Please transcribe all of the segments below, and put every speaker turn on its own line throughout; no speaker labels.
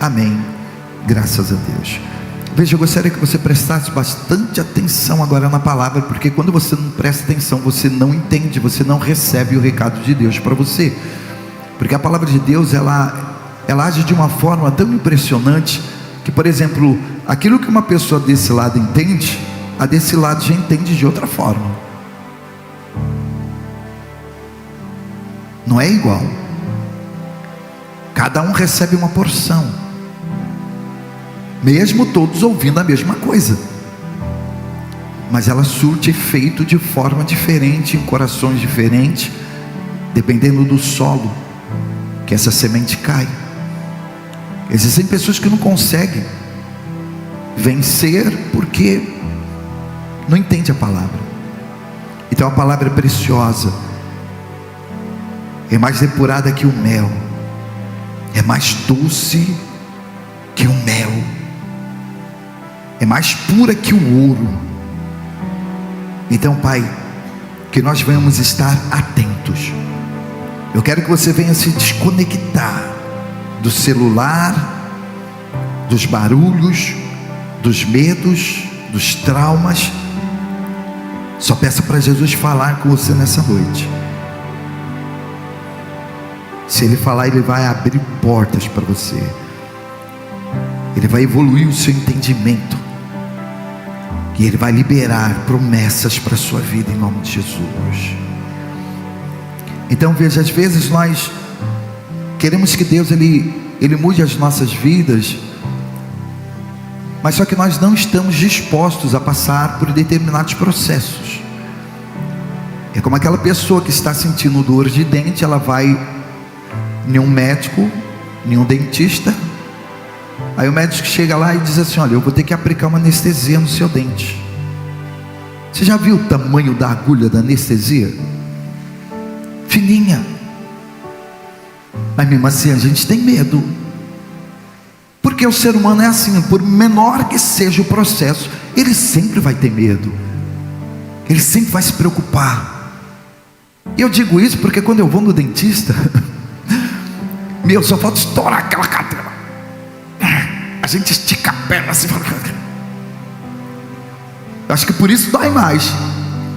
Amém. Graças a Deus. Veja, eu gostaria que você prestasse bastante atenção agora na palavra, porque quando você não presta atenção, você não entende, você não recebe o recado de Deus para você. Porque a palavra de Deus, ela age de uma forma tão impressionante, que, por exemplo, aquilo que uma pessoa desse lado entende, a desse lado já entende de outra forma. Não é igual. Cada um recebe uma porção, mesmo todos ouvindo a mesma coisa, mas ela surte efeito de forma diferente, em corações diferentes, dependendo do solo que essa semente cai. Existem pessoas que não conseguem vencer porque não entende a palavra. Então a palavra é preciosa, é mais depurada que o mel, é mais doce que o mel, é mais pura que o ouro. Então, Pai, que nós venhamos estar atentos. Eu quero que você venha se desconectar do celular, dos barulhos, dos medos, dos traumas. Só peça para Jesus falar com você nessa noite. Se Ele falar, Ele vai abrir portas para você. Ele vai evoluir o seu entendimento. E Ele vai liberar promessas para a sua vida em nome de Jesus. Então veja, às vezes nós queremos que Deus ele mude as nossas vidas, mas só que nós não estamos dispostos a passar por determinados processos. É como aquela pessoa que está sentindo dor de dente, ela vai em um médico, em um dentista. Aí o médico chega lá e diz assim: olha, eu vou ter que aplicar uma anestesia no seu dente. Você já viu o tamanho da agulha da anestesia? Fininha. Mas mesmo assim a gente tem medo, porque o ser humano é assim. Por menor que seja o processo, ele sempre vai ter medo, ele sempre vai se preocupar. E eu digo isso porque quando eu vou no dentista, meu, só falta estourar aquela cadeira. A gente estica a perna assim. Eu acho que por isso dói mais,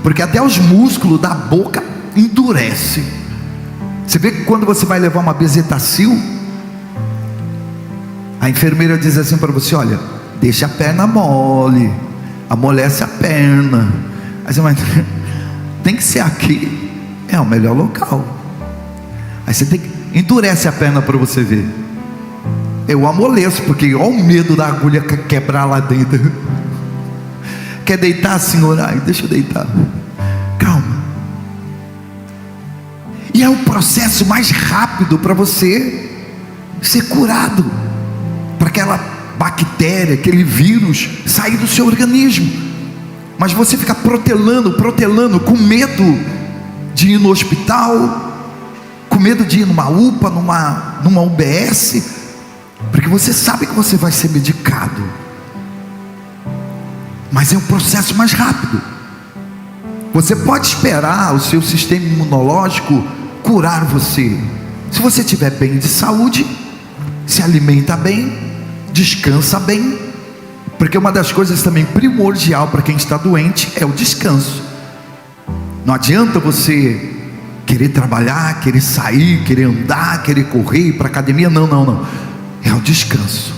porque até os músculos da boca endurece. Você vê que quando você vai levar uma bezetacil, a enfermeira diz assim para você: olha, deixa a perna mole, amolece a perna. Aí você vai, tem que ser aqui, é o melhor local. Aí você tem que endurece a perna para você ver. Eu amoleço, porque olha o medo da agulha quebrar lá dentro. Quer deitar, senhor? Ai, deixa eu deitar. Calma. E é o processo mais rápido para você ser curado, para aquela bactéria, aquele vírus sair do seu organismo. Mas você fica protelando, com medo de ir no hospital, com medo de ir numa UPA, numa UBS, porque você sabe que você vai ser medicado. Mas é um processo mais rápido. Você pode esperar o seu sistema imunológico curar você, se você estiver bem de saúde, se alimenta bem, descansa bem. Porque uma das coisas também primordial para quem está doente é o descanso. Não adianta você querer trabalhar, querer sair, querer andar, querer correr, ir para a academia. Não. É o descanso.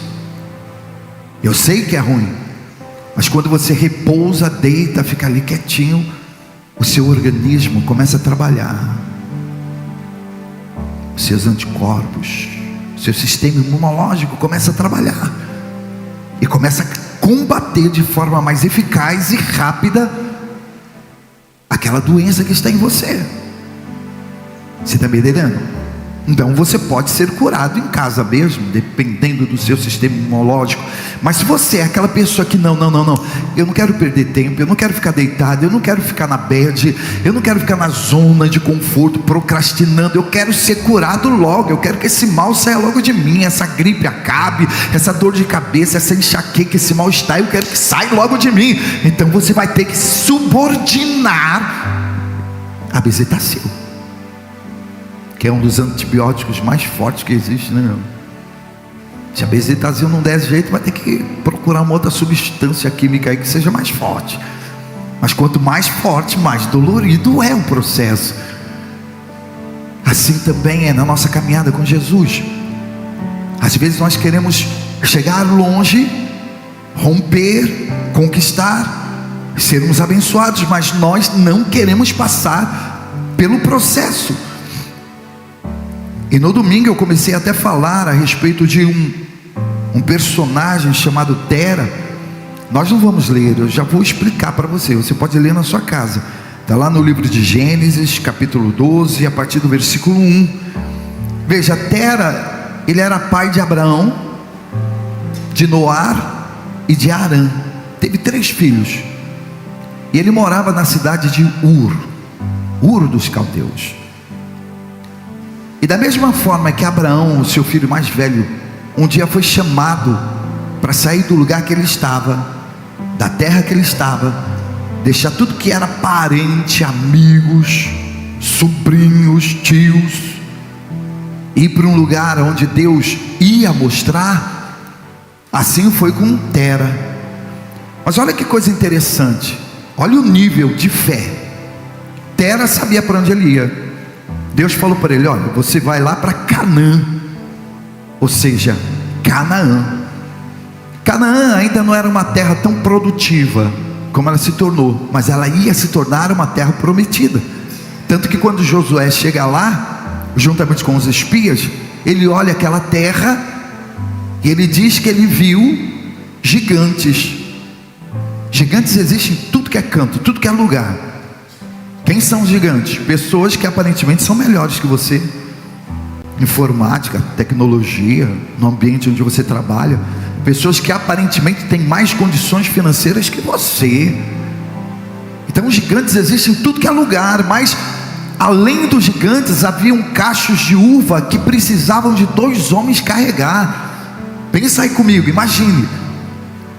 Eu sei que é ruim, mas quando você repousa, deita, fica ali quietinho, o seu organismo começa a trabalhar. Os seus anticorpos, o seu sistema imunológico começa a trabalhar e começa a combater de forma mais eficaz e rápida aquela doença que está em você. Você está me entendendo? Então você pode ser curado em casa mesmo, dependendo do seu sistema imunológico. Mas se você é aquela pessoa que não, eu não quero perder tempo, eu não quero ficar deitado, eu não quero ficar na bed, eu não quero ficar na zona de conforto, procrastinando, eu quero ser curado logo, eu quero que esse mal saia logo de mim, essa gripe acabe, essa dor de cabeça, essa enxaqueca, esse mal-estar, eu quero que saia logo de mim. Então você vai ter que subordinar a bezetacil, que é um dos antibióticos mais fortes que existe, né, meu? Se a bezetazina não der jeito, vai ter que procurar uma outra substância química aí que seja mais forte. Mas quanto mais forte, mais dolorido é o processo. Assim também é na nossa caminhada com Jesus. Às vezes nós queremos chegar longe, romper, conquistar, sermos abençoados, mas nós não queremos passar pelo processo. E no domingo eu comecei até a falar a respeito de um personagem chamado Tera. Nós não vamos ler, eu já vou explicar para você. Você pode ler na sua casa. Está lá no livro de Gênesis, capítulo 12, a partir do versículo 1. Veja, Tera, ele era pai de Abraão, de Noar e de Arã. Teve 3 filhos. E ele morava na cidade de Ur dos Caldeus. E da mesma forma que Abraão, o seu filho mais velho, um dia foi chamado para sair do lugar que ele estava, da terra que ele estava, deixar tudo que era parente, amigos, sobrinhos, tios, ir para um lugar onde Deus ia mostrar. Assim foi com Tera. Mas olha que coisa interessante, olha o nível de fé. Tera sabia para onde ele ia. Deus falou para ele: olha, você vai lá para Canaã, ou seja, Canaã. Canaã ainda não era uma terra tão produtiva como ela se tornou, mas ela ia se tornar uma terra prometida. Tanto que quando Josué chega lá, juntamente com os espias, ele olha aquela terra e ele diz que ele viu gigantes. Gigantes existem em tudo que é canto, tudo que é lugar. Quem são os gigantes? Pessoas que aparentemente são melhores que você. Informática, tecnologia, no ambiente onde você trabalha. Pessoas que aparentemente têm mais condições financeiras que você. Então os gigantes existem em tudo que é lugar. Mas além dos gigantes, haviam cachos de uva que precisavam de 2 homens carregar. Pensa aí comigo, imagine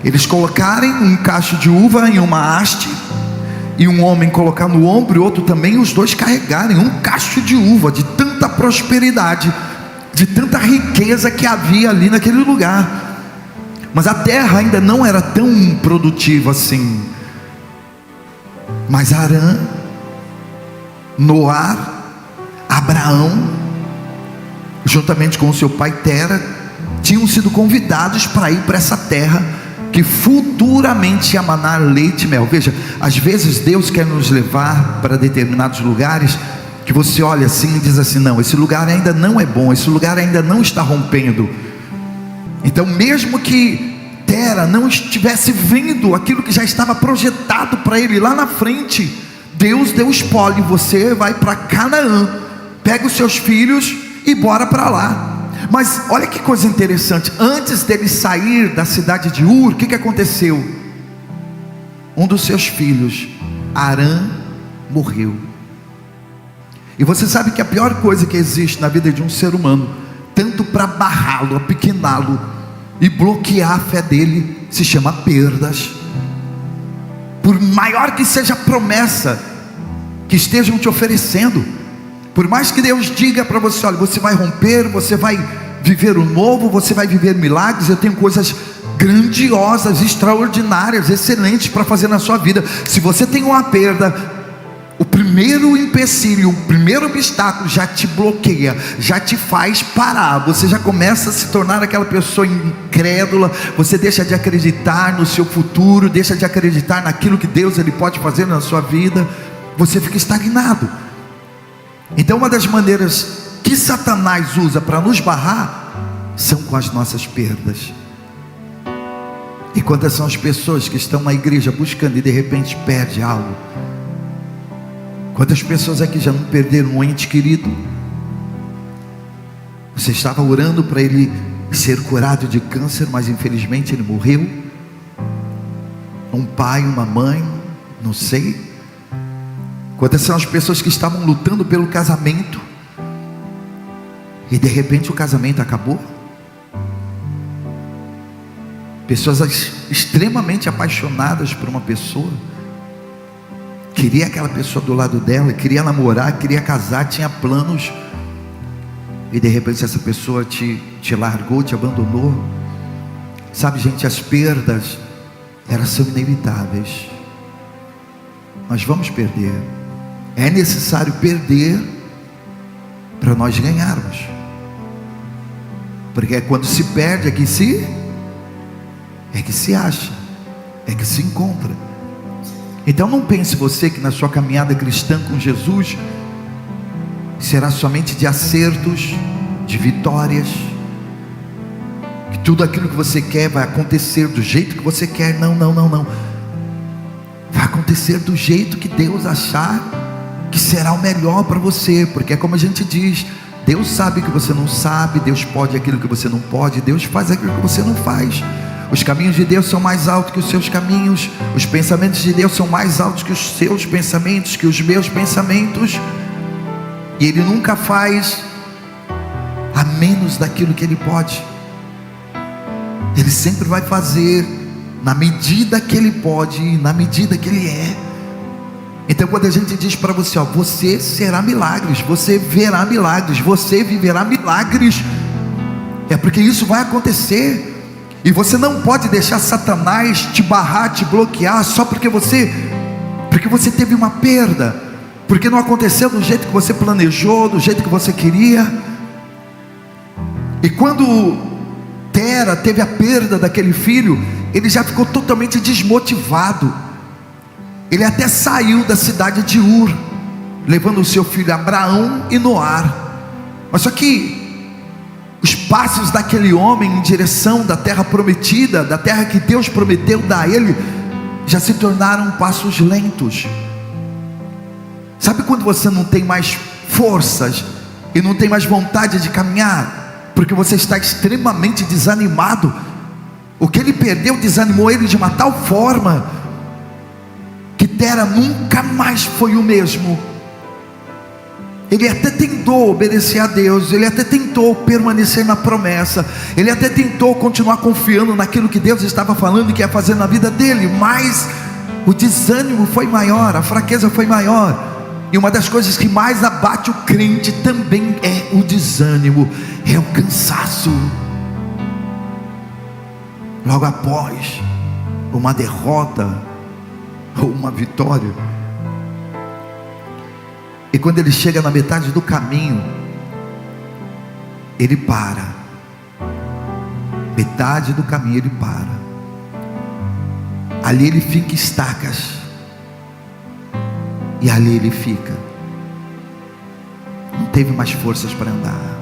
eles colocarem um cacho de uva em uma haste, e um homem colocar no ombro e outro também, e os 2 carregarem um cacho de uva, de tanta prosperidade, de tanta riqueza que havia ali naquele lugar. Mas a terra ainda não era tão produtiva assim. Mas Arã, Noar, Abraão, juntamente com o seu pai Tera, tinham sido convidados para ir para essa terra que futuramente ia manar leite e mel. Veja, às vezes Deus quer nos levar para determinados lugares que você olha assim e diz assim: não, esse lugar ainda não é bom, esse lugar ainda não está rompendo. Então mesmo que Tera não estivesse vendo aquilo que já estava projetado para ele lá na frente, Deus deu spoiler: você vai para Canaã, pega os seus filhos e bora para lá. Mas olha que coisa interessante, antes dele sair da cidade de Ur, o que aconteceu? Um dos seus filhos, Arã, morreu. E você sabe que a pior coisa que existe na vida de um ser humano, tanto para barrá-lo, apequená-lo e bloquear a fé dele, se chama perdas. Por maior que seja a promessa que estejam te oferecendo, por mais que Deus diga para você: olha, você vai romper, você vai viver o novo, você vai viver milagres, eu tenho coisas grandiosas, extraordinárias, excelentes para fazer na sua vida. Se você tem uma perda, o primeiro empecilho, o primeiro obstáculo já te bloqueia, já te faz parar. Você já começa a se tornar aquela pessoa incrédula, você deixa de acreditar no seu futuro, deixa de acreditar naquilo que Deus ele pode fazer na sua vida, você fica estagnado. Então uma das maneiras que Satanás usa para nos barrar são com as nossas perdas. E quantas são as pessoas que estão na igreja buscando e de repente perde algo? Quantas pessoas aqui já não perderam um ente querido? Você estava orando para ele ser curado de câncer, mas infelizmente ele morreu. Um pai, uma mãe, não sei. Quantas são as pessoas que estavam lutando pelo casamento e de repente o casamento acabou? Pessoas extremamente apaixonadas por uma pessoa, queria aquela pessoa do lado dela, queria namorar, queria casar, tinha planos, e de repente essa pessoa te largou, te abandonou. Sabe, gente, as perdas, elas são inevitáveis. Nós vamos perder. É necessário perder para nós ganharmos. Porque é quando se perde é que se acha, é que se encontra. Então não pense você que na sua caminhada cristã com Jesus será somente de acertos, de vitórias, que tudo aquilo que você quer vai acontecer do jeito que você quer. Não. Vai acontecer do jeito que Deus achar que será o melhor para você. Porque é como a gente diz, Deus sabe o que você não sabe, Deus pode aquilo que você não pode, Deus faz aquilo que você não faz. Os caminhos de Deus são mais altos que os seus caminhos, os pensamentos de Deus são mais altos que os seus pensamentos, que os meus pensamentos. E Ele nunca faz a menos daquilo que Ele pode. Ele sempre vai fazer na medida que Ele pode e na medida que Ele é. Então quando a gente diz para você, você será milagres, você verá milagres, você viverá milagres, é porque isso vai acontecer. E você não pode deixar Satanás te barrar, te bloquear, só porque você teve uma perda, porque não aconteceu do jeito que você planejou, do jeito que você queria. E quando Tera teve a perda daquele filho, ele já ficou totalmente desmotivado. Ele até saiu da cidade de Ur, levando o seu filho Abraão e Noar. Mas só que os passos daquele homem em direção da terra prometida, da terra que Deus prometeu dar a ele, já se tornaram passos lentos. Sabe quando você não tem mais forças e não tem mais vontade de caminhar, porque você está extremamente desanimado? O que ele perdeu desanimou ele de uma tal forma que Tera nunca mais foi o mesmo. Ele até tentou obedecer a Deus, ele até tentou permanecer na promessa, ele até tentou continuar confiando naquilo que Deus estava falando e que ia fazer na vida dele, mas o desânimo foi maior, a fraqueza foi maior. E uma das coisas que mais abate o crente também é o desânimo, é o cansaço. Logo após uma derrota ou uma vitória, e quando ele chega na metade do caminho, ele para. Metade do caminho ele para. Ali ele fica estacas. E ali ele fica. Não teve mais forças para andar.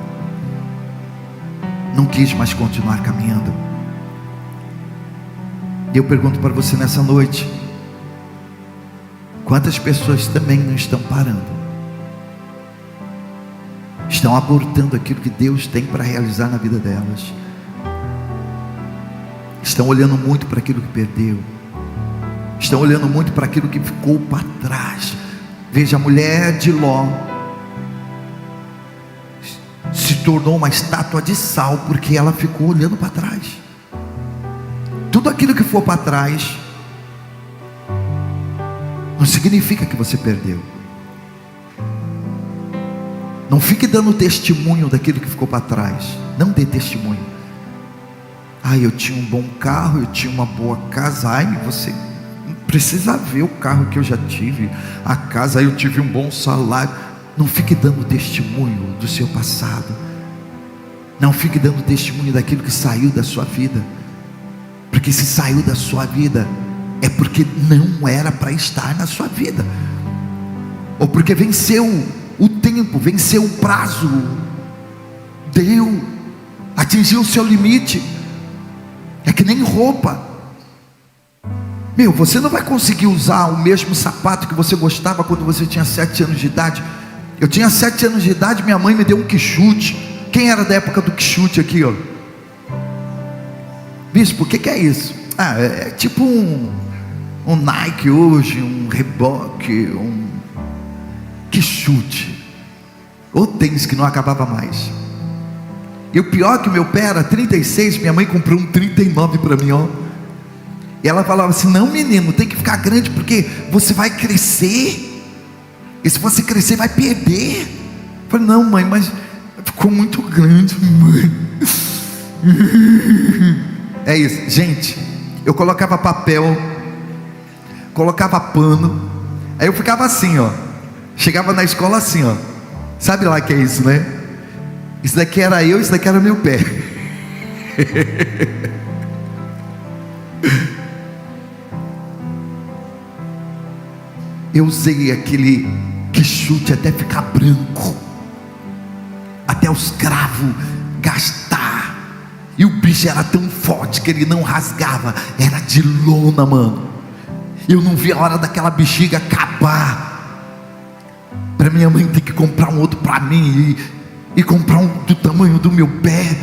Não quis mais continuar caminhando. E eu pergunto para você nessa noite: quantas pessoas também não estão parando? Estão abortando aquilo que Deus tem para realizar na vida delas. Estão olhando muito para aquilo que perdeu. Estão olhando muito para aquilo que ficou para trás. Veja, a mulher de Ló se tornou uma estátua de sal, porque ela ficou olhando para trás. Tudo aquilo que for para trás não significa que você perdeu. Não fique dando testemunho daquilo que ficou para trás. Não dê testemunho. Eu tinha um bom carro, eu tinha uma boa casa. Você precisa ver o carro que eu já tive, a casa, eu tive um bom salário. Não fique dando testemunho do seu passado. Não fique dando testemunho daquilo que saiu da sua vida. Porque se saiu da sua vida, é porque não era para estar na sua vida, ou porque venceu o tempo, venceu o prazo, atingiu o seu limite. É que nem roupa. Você não vai conseguir usar o mesmo sapato que você gostava quando você tinha 7 anos de idade. Eu tinha 7 anos de idade, minha mãe me deu um quichute. Quem era da época do quichute aqui, Bispo, o que é isso? É tipo um Nike hoje, um Reebok, um quichute, ou tênis que não acabava mais. E o pior é que meu pé era 36, minha mãe comprou um 39 para mim, E ela falava assim: não, menino, tem que ficar grande, porque você vai crescer, e se você crescer vai perder. Eu falei: não, mãe, mas Ficou muito grande, mãe. É isso, gente. Eu colocava papel, colocava pano, aí eu ficava assim, ó. Chegava na escola assim, ó. Sabe lá que é isso, né? Isso daqui era eu, isso daqui era meu pé. Eu usei aquele quichute até ficar branco, até os cravos gastar. E o bicho era tão forte que ele não rasgava, era de lona, mano. Eu não vi a hora daquela bexiga acabar, para minha mãe ter que comprar um outro para mim, e comprar um do tamanho do meu pé.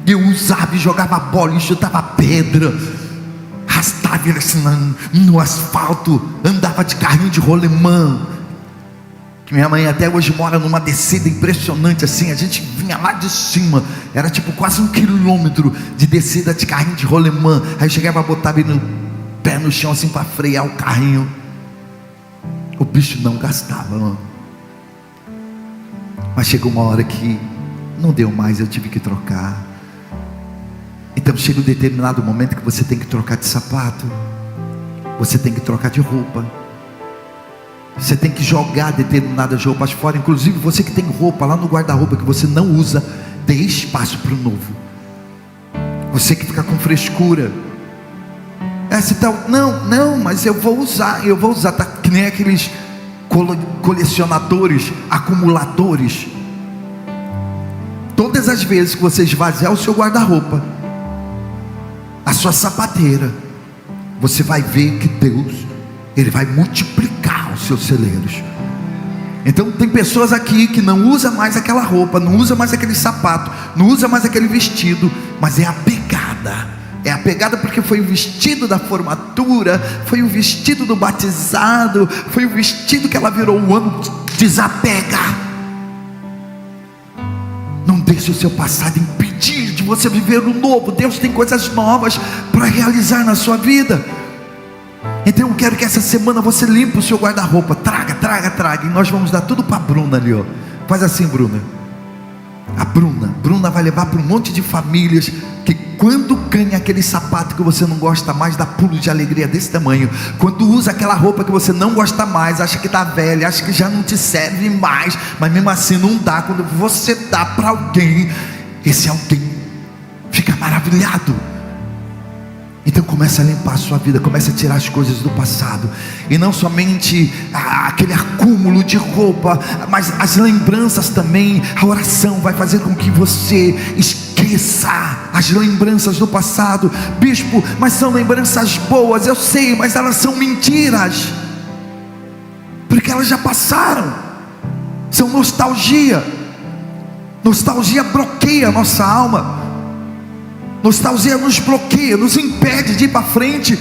Eu usava e jogava bola e chutava pedra, arrastava ele assim no asfalto, andava de carrinho de rolemã. Que minha mãe até hoje mora numa descida impressionante assim. A gente vinha lá de cima, era tipo quase 1 quilômetro de descida de carrinho de rolemã. Aí eu chegava a botar ele no pé no chão assim para frear o carrinho. O bicho não gastava, mano. Mas chegou uma hora que não deu mais, eu tive que trocar. Então chega um determinado momento que você tem que trocar de sapato, você tem que trocar de roupa, você tem que jogar determinadas roupas fora. Inclusive você que tem roupa lá no guarda-roupa que você não usa, dê espaço para o novo. Você que fica com frescura, você tá, não, mas eu vou usar, tá que nem aqueles colecionadores, acumuladores. Todas as vezes que você esvaziar o seu guarda-roupa, a sua sapateira, você vai ver que Deus, Ele vai multiplicar os seus celeiros. Então tem pessoas aqui que não usa mais aquela roupa, não usa mais aquele sapato, não usa mais aquele vestido, mas é apegada porque foi o vestido da formatura, foi o vestido do batizado, foi o vestido que ela virou o ano. Desapega. Não deixe o seu passado impedir de você viver o novo. Deus tem coisas novas para realizar na sua vida. Então eu quero que essa semana você limpe o seu guarda-roupa. Traga. E nós vamos dar tudo para a Bruna ali, ó. Faz assim, Bruna. A Bruna vai levar para um monte de famílias que quando ganha aquele sapato que você não gosta mais, dá pulo de alegria desse tamanho. Quando usa aquela roupa que você não gosta mais, acha que está velha, acha que já não te serve mais, mas mesmo assim não dá. Quando você dá para alguém, esse alguém fica maravilhado. Então começa a limpar a sua vida, começa a tirar as coisas do passado. E não somente aquele acúmulo de roupa, mas as lembranças também. A oração vai fazer com que você esqueça as lembranças do passado. Bispo, mas são lembranças boas, eu sei, mas elas são mentiras, porque elas já passaram. São nostalgia. Nostalgia bloqueia a nossa alma. Nostalgia nos bloqueia, nos impede de ir para frente.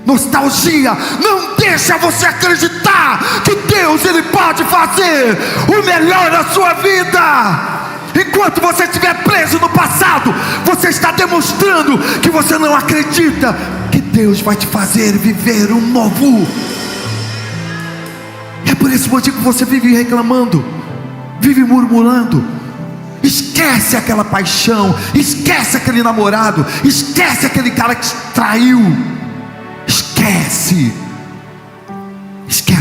Nostalgia não deixa você acreditar que Deus, Ele pode fazer o melhor na sua vida. Enquanto você estiver preso no passado, você está demonstrando que você não acredita que Deus vai te fazer viver um novo. É por esse motivo que você vive reclamando, vive murmurando. Esquece aquela paixão, esquece aquele namorado, esquece aquele cara que te traiu, esquece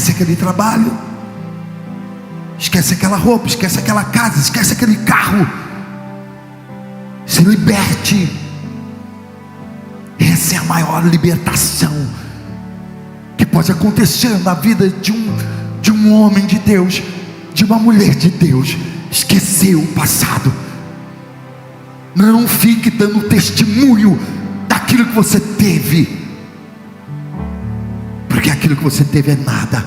aquele trabalho, esquece aquela roupa, esquece aquela casa, esquece aquele carro. Se liberte. Essa é a maior libertação que pode acontecer na vida de um homem de Deus, de uma mulher de Deus. Esquecer o passado. Não fique dando testemunho daquilo que você teve, porque aquilo que você teve é nada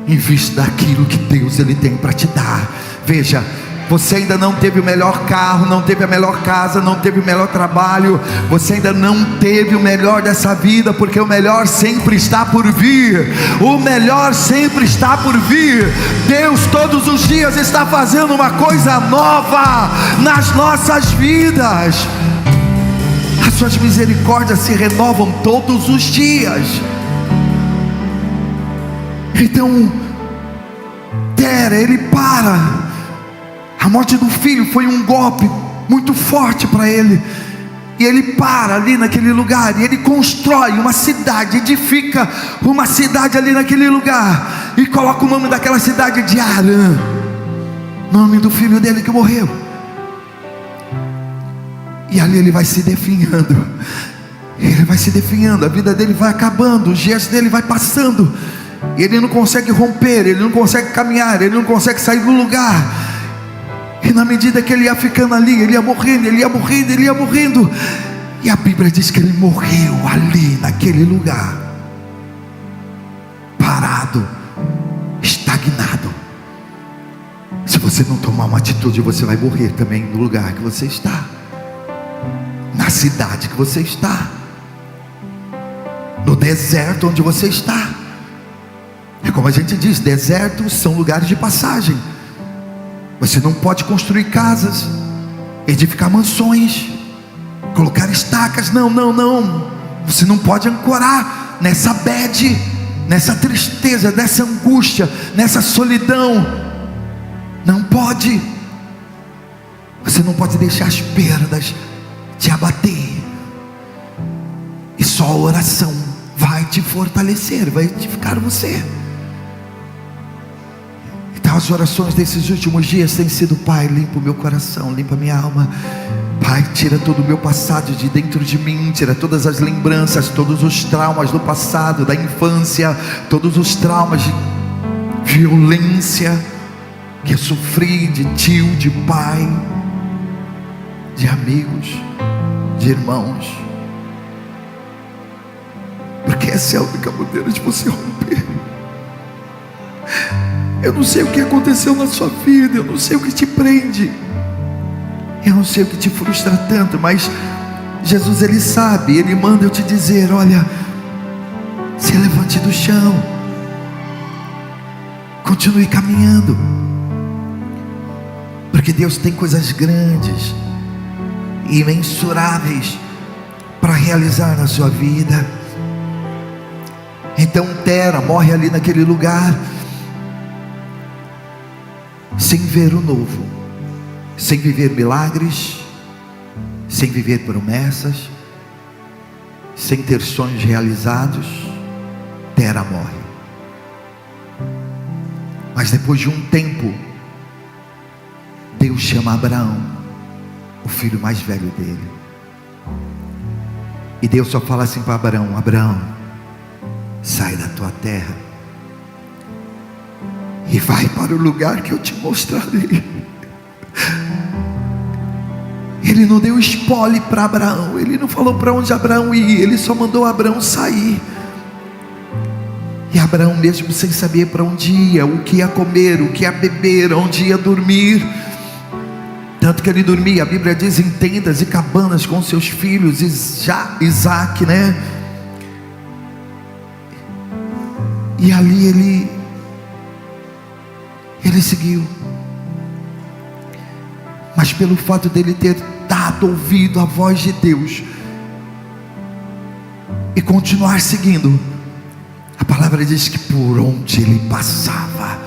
em vista daquilo que Deus Ele tem para te dar. Veja, você ainda não teve o melhor carro, não teve a melhor casa, não teve o melhor trabalho, você ainda não teve o melhor dessa vida, porque o melhor sempre está por vir. O melhor sempre está por vir. Deus todos os dias está fazendo uma coisa nova nas nossas vidas. As suas misericórdias se renovam todos os dias. Então Tera, ele para. A morte do filho foi um golpe muito forte para ele. E ele para ali naquele lugar, e ele constrói uma cidade, edifica uma cidade ali naquele lugar, e coloca o nome daquela cidade de Harã, nome do filho dele que morreu. E ali ele vai se definhando, a vida dele vai acabando, os dias dele vai passando, e ele não consegue romper, ele não consegue caminhar, ele não consegue sair do lugar. E na medida que ele ia ficando ali, ele ia morrendo, e a Bíblia diz que ele morreu ali naquele lugar, parado, estagnado. Se você não tomar uma atitude, você vai morrer também no lugar que você está, na cidade que você está, no deserto onde você está. É como a gente diz, desertos são lugares de passagem. Você não pode construir casas, edificar mansões, colocar estacas, não. Você não pode ancorar nessa bad, nessa tristeza, nessa angústia, nessa solidão. Não pode. Você não pode deixar as perdas te abater. E só a oração vai te fortalecer, vai edificar você. As orações desses últimos dias têm sido: Pai, limpa o meu coração, limpa a minha alma. Pai, tira todo o meu passado de dentro de mim, tira todas as lembranças, todos os traumas do passado, da infância, todos os traumas de violência que eu sofri, de tio, de pai, de amigos, de irmãos, porque essa é a única maneira de você romper. Eu não sei o que aconteceu na sua vida, eu não sei o que te prende, eu não sei o que te frustra tanto, mas Jesus, Ele sabe, Ele manda eu te dizer: olha, se levante do chão, continue caminhando, porque Deus tem coisas grandes e imensuráveis para realizar na sua vida. Então Tera morre ali naquele lugar, sem ver o novo, sem viver milagres, sem viver promessas, sem ter sonhos realizados. Tera morre. Mas depois de um tempo, Deus chama Abraão, o filho mais velho dele, e Deus só fala assim para Abraão: Abraão, sai da tua terra e vai para o lugar que eu te mostrarei. Ele não deu spoiler para Abraão, ele não falou para onde Abraão ia, ele só mandou Abraão sair. E Abraão, mesmo sem saber para onde ia, o que ia comer, o que ia beber, onde ia dormir, tanto que ele dormia, a Bíblia diz, em tendas e cabanas com seus filhos, Isaac, né? E ali ele seguiu. Mas pelo fato dele ter dado ouvido à voz de Deus e continuar seguindo, a palavra diz que por onde ele passava,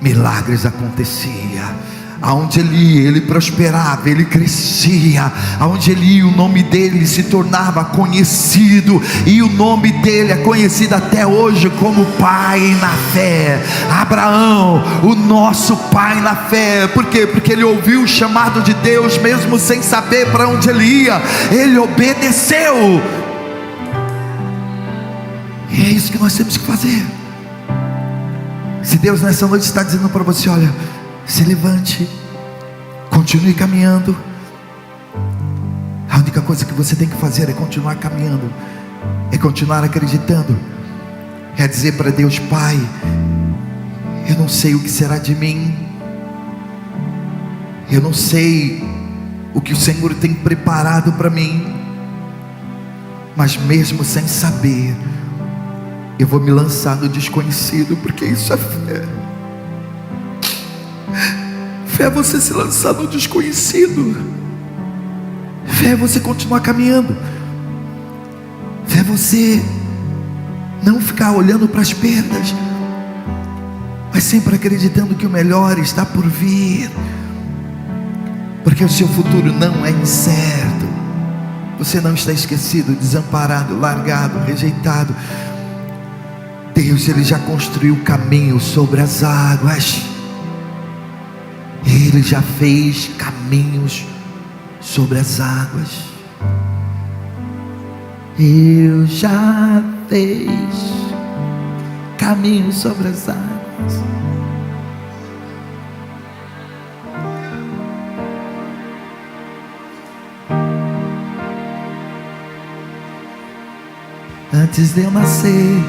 milagres aconteciam. Aonde ele ia, ele prosperava, ele crescia. Aonde ele ia, o nome dele se tornava conhecido. E o nome dele é conhecido até hoje como pai na fé. Abraão, o nosso pai na fé. Por quê? Porque ele ouviu o chamado de Deus, mesmo sem saber para onde ele ia, ele obedeceu. E é isso que nós temos que fazer. Se Deus nessa noite está dizendo para você: olha, se levante, continue caminhando. A única coisa que você tem que fazer é continuar caminhando, é continuar acreditando, é dizer para Deus: Pai, eu não sei o que será de mim, eu não sei o que o Senhor tem preparado para mim, mas mesmo sem saber, eu vou me lançar no desconhecido, porque isso é fé. Fé é você se lançar no desconhecido. Fé é você continuar caminhando. Fé é você não ficar olhando para as perdas, mas sempre acreditando que o melhor está por vir. porque o seu futuro não é incerto. Você não está esquecido, desamparado, largado, rejeitado. Deus, Ele já construiu caminho sobre as águas. Ele já fez caminhos sobre as águas. Eu já fez caminho sobre as águas. Antes de eu nascer,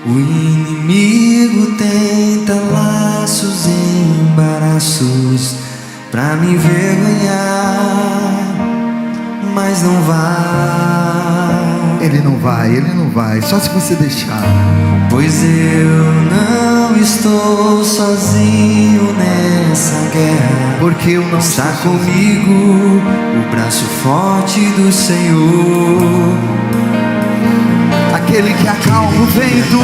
o inimigo tenta laços e embaraços pra me envergonhar, mas não vai.
Ele não vai, só se você deixar.
Pois eu não estou sozinho nessa guerra,
porque eu não
está comigo o braço forte do Senhor.
Aquele que acalma o vento,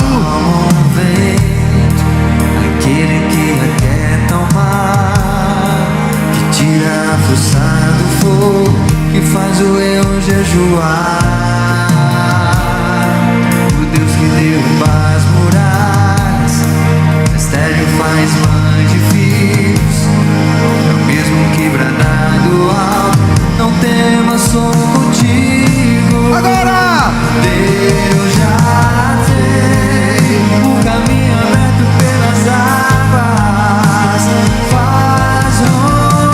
aquele que aquieta o mar, que tira a força do fogo, que faz o eu jejuar. O Deus que derruba as muralhas, estéreo faz mãe de filhos, é o mesmo que bradar do alto, não temas, sou contigo.
Agora!
Deus já tem o caminho aberto pelas águas, faz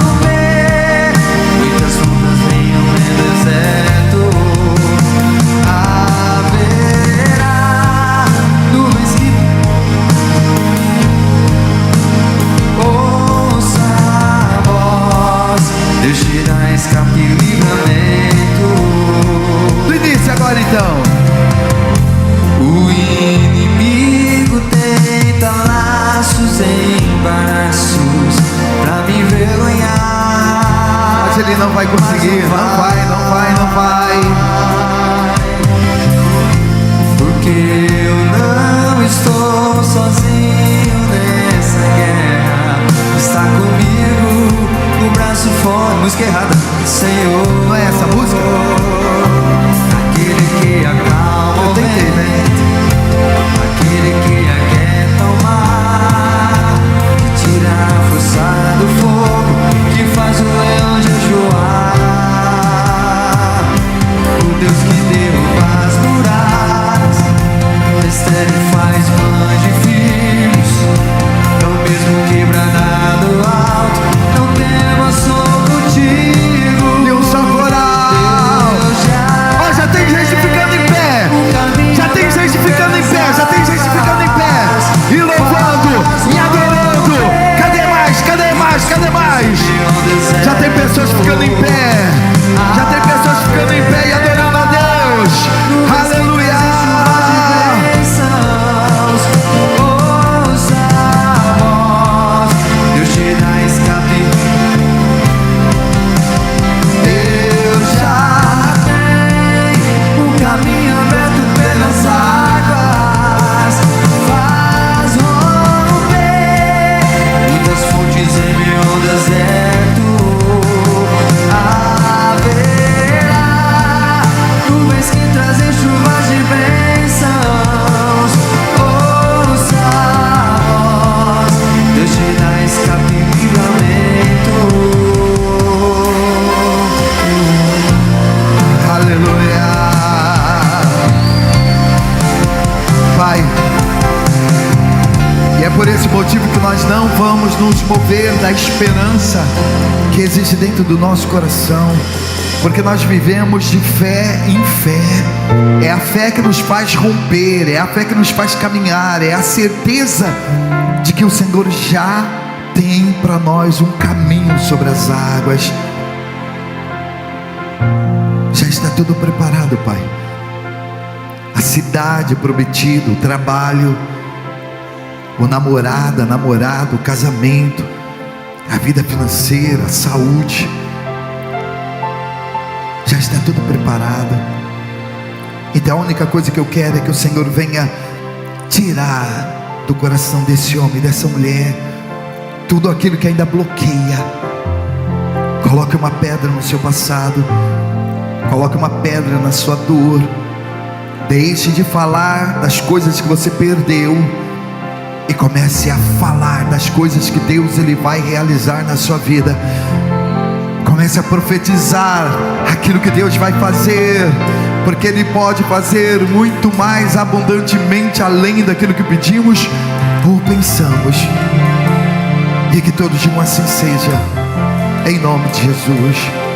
romper muitas ondas venham no deserto. Haverá nuvens que ouça a voz, Deus te dá escape e livramento.
Do início agora então.
O inimigo tenta laços e embaraços pra me envergonhar,
Mas ele não vai conseguir, não vai.
Porque eu não estou sozinho nessa guerra, está comigo no braço forte. Música errada, Senhor.
Não é essa música?
Aquele que acalma o vento, aquele que aquieta o mar, que tira a força do fogo, que faz o leão jejuar. O Deus que derruba as muralhas, estéreo faz mãe de filhos, é o mesmo que bradar do alto, não temas, sou contigo.
Deus Coral. Ó, já tem gente ficando em pé. Já tem gente ficando em pé. Já tem gente ficando em pé. E louvando, e adorando. Cadê mais? Cadê mais? Cadê mais? Já tem pessoas ficando em pé. Já tem pessoas ficando em pé e adorando a Deus. Aleluia.
Ouça a voz, Deus te dá escape. Deus já tem o caminho aberto pelas águas, faz romper muitas fontes em meu deserto. Haverá nuvens que trazem chuvas de bênçãos. Ouça a voz, Deus te dá escape e livramento.
Aleluia. Pai, e é por esse motivo que nós não vamos nos mover da esperança que existe dentro do nosso coração, porque nós vivemos de fé em fé. É a fé que nos faz romper, é a fé que nos faz caminhar, é a certeza de que o Senhor já tem para nós um caminho sobre as águas. Já está tudo preparado, Pai. A cidade prometida, o trabalho, o namorado, o casamento, a vida financeira, a saúde. Já está tudo preparado. Então a única coisa que eu quero é que o Senhor venha tirar do coração desse homem, dessa mulher, tudo aquilo que ainda bloqueia. Coloque uma pedra no seu passado. Coloque uma pedra na sua dor. Deixe de falar das coisas que você perdeu e comece a falar das coisas que Deus ele vai realizar na sua vida. Comece a profetizar aquilo que Deus vai fazer, porque Ele pode fazer muito mais abundantemente além daquilo que pedimos ou pensamos. E que todos digam assim seja, em nome de Jesus.